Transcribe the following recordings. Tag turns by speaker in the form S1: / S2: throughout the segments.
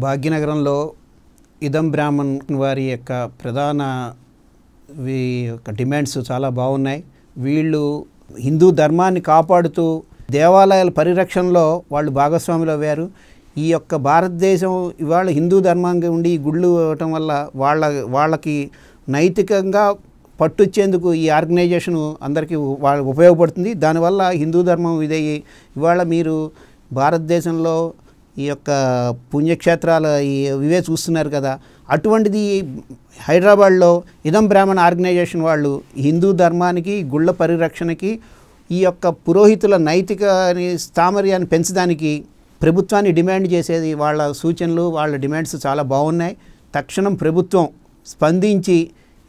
S1: భాగ్యనగరంలో ఇదం బ్రాహ్మణ్ వారి యొక్క ప్రధాన డిమాండ్స్ చాలా బాగున్నాయి. వీళ్ళు హిందూ ధర్మాన్ని కాపాడుతూ దేవాలయాల పరిరక్షణలో వాళ్ళు భాగస్వాములు అయ్యారు. ఈ యొక్క భారతదేశం ఇవాళ హిందూ ధర్మంగా ఉండి గుళ్ళు ఇవ్వటం వల్ల వాళ్ళకి నైతికంగా పట్టుచ్చేందుకు ఈ ఆర్గనైజేషన్ అందరికీ ఉపయోగపడుతుంది. దానివల్ల హిందూ ధర్మం ఇదయ్యి ఇవాళ మీరు భారతదేశంలో ఈ యొక్క పుణ్యక్షేత్రాల ఇవే చూస్తున్నారు కదా. అటువంటిది హైదరాబాద్లో ఇదం బ్రాహ్మణ్ ఆర్గనైజేషన్ వాళ్ళు హిందూ ధర్మానికి గుళ్ళ పరిరక్షణకి ఈ యొక్క పురోహితుల నైతిక స్థామర్యాన్ని పెంచడానికి ప్రభుత్వాన్ని డిమాండ్ చేసేది. వాళ్ళ సూచనలు వాళ్ళ డిమాండ్స్ చాలా బాగున్నాయి. తక్షణం ప్రభుత్వం స్పందించి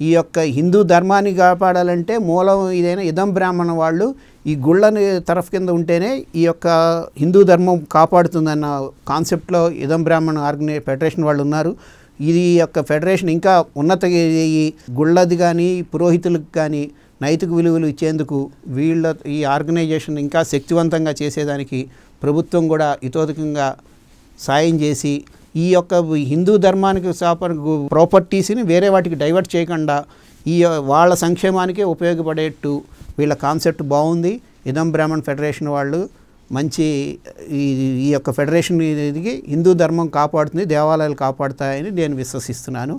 S1: ఈ యొక్క హిందూ ధర్మాన్ని కాపాడాలంటే మూలం ఇదైనా ఇదం బ్రాహ్మణ వాళ్ళు ఈ గుళ్ళని తరఫు కింద ఉంటేనే ఈ యొక్క హిందూ ధర్మం కాపాడుతుందన్న కాన్సెప్ట్లో ఇదం బ్రాహ్మణ ఫెడరేషన్ వాళ్ళు ఉన్నారు. ఇది యొక్క ఫెడరేషన్ ఇంకా ఉన్నత గుళ్ళది కానీ పురోహితులకు కానీ నైతిక విలువలు ఇచ్చేందుకు ఈ ఆర్గనైజేషన్ ఇంకా శక్తివంతంగా చేసేదానికి ప్రభుత్వం కూడా ఇతోధికంగా సాయం చేసి ఈ యొక్క హిందూ ధర్మానికి ప్రాపర్టీస్ని వేరే వాటికి డైవర్ట్ చేయకుండా వాళ్ళ సంక్షేమానికే ఉపయోగపడేట్టు వీళ్ళ కాన్సెప్ట్ బాగుంది. ఇదం బ్రాహ్మణ్ ఫెడరేషన్ వాళ్ళు మంచి ఈ యొక్క ఫెడరేషన్ హిందూ ధర్మం కాపాడుతుంది, దేవాలయాలు కాపాడుతాయని నేను విశ్వసిస్తున్నాను.